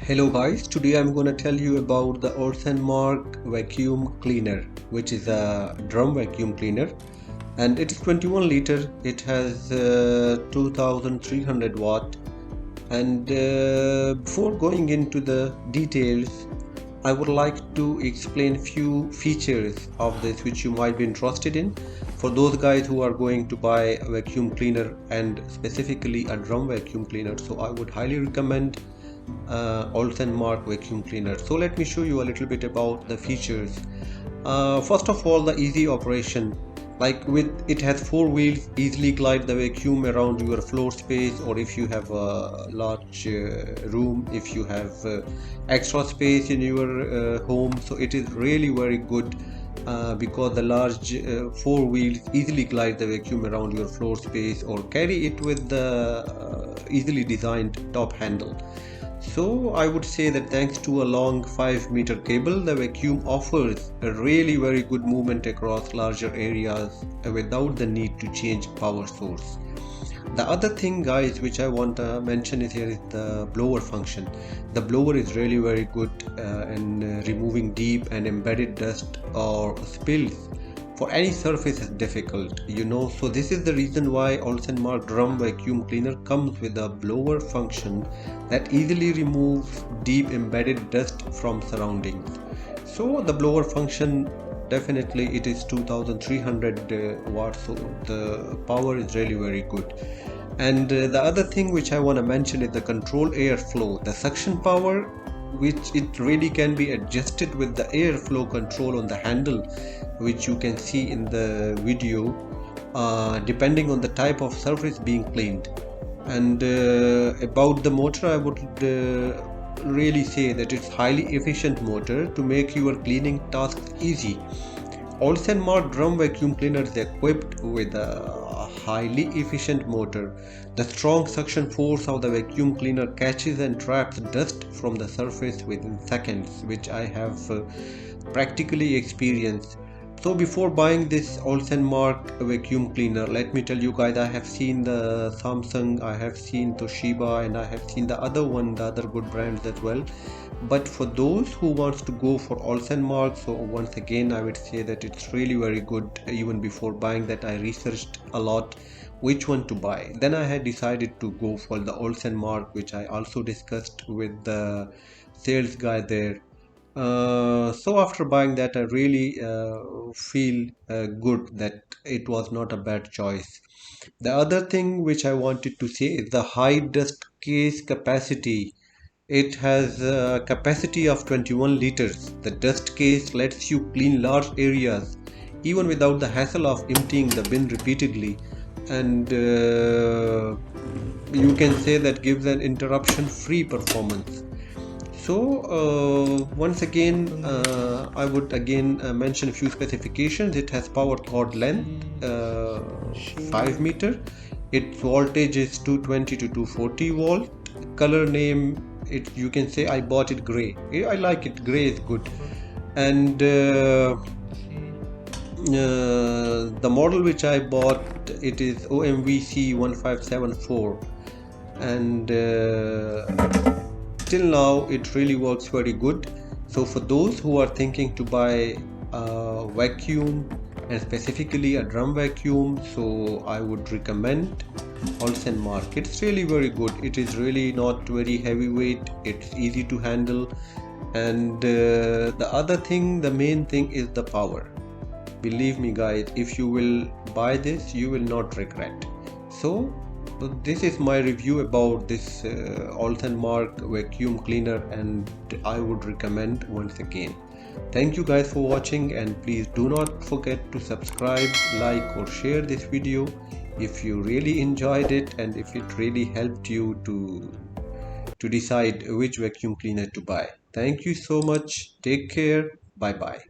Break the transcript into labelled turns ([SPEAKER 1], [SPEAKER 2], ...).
[SPEAKER 1] Hello guys, today I'm gonna tell you about the Olsenmark Vacuum Cleaner, which is a drum vacuum cleaner, and it is 21 liter. It has 2300 watt. And before going into the details, I would like to explain few features of this which you might be interested in for those guys who are going to buy a vacuum cleaner and specifically a drum vacuum cleaner. So I would highly recommend Olsenmark Vacuum Cleaner. So let me show you a little bit about the features. First of all, the easy operation. Like with it has four wheels, easily glide the vacuum around your floor space, or if you have a large room, if you have extra space in your home. So it is really very good because the large four wheels easily glide the vacuum around your floor space, or carry it with the easily designed top handle. So I would say that thanks to a long 5-meter cable, the vacuum offers a really very good movement across larger areas without the need to change power source. The other thing guys which I want to mention is here is the blower function. The blower is really very good in removing deep and embedded dust or spills for any surface is difficult, so this is the reason why Olsenmark drum vacuum cleaner comes with a blower function that easily removes deep embedded dust from surroundings. So the blower function, definitely it is 2300 watts, so the power is really very good. And the other thing which I want to mention is the control airflow, the suction power, which it really can be adjusted with the airflow control on the handle, which you can see in the video, depending on the type of surface being cleaned. And about the motor, I would really say that it's highly efficient motor to make your cleaning tasks easy. Olsenmark drum vacuum cleaner is equipped with a highly efficient motor. The strong suction force of the vacuum cleaner catches and traps dust from the surface within seconds, which I have practically experienced. So before buying this Olsenmark vacuum cleaner, let me tell you guys, I have seen the Samsung, I have seen Toshiba, and I have seen the other good brands as well. But for those who wants to go for Olsenmark, so once again I would say that it's really very good. Even before buying that, I researched a lot which one to buy. Then I had decided to go for the Olsenmark, which I also discussed with the sales guy there. So after buying that, I really feel good that it was not a bad choice. The other thing which I wanted to say is the high dust case capacity. It has a capacity of 21 liters. The dust case lets you clean large areas even without the hassle of emptying the bin repeatedly. And you can say that gives an interruption-free performance. So once again, I would again mention a few specifications. It has power cord length 5 meter. Its voltage is 220 to 240 volt. Color name, you can say I bought it gray. I like it. Gray is good. And the model which I bought, it is OMVC 1574, and till now it really works very good. So for those who are thinking to buy a vacuum, and specifically a drum vacuum, so I would recommend Olsenmark. It's really very good. It is really not very heavyweight, it's easy to handle. And the other thing, the main thing is the power. Believe me guys, if you will buy this, you will not regret. So this is my review about this Olsenmark vacuum cleaner, and I would recommend once again. Thank you guys for watching, and please do not forget to subscribe, like or share this video if you really enjoyed it and if it really helped you to decide which vacuum cleaner to buy. Thank you so much. Take care. Bye bye.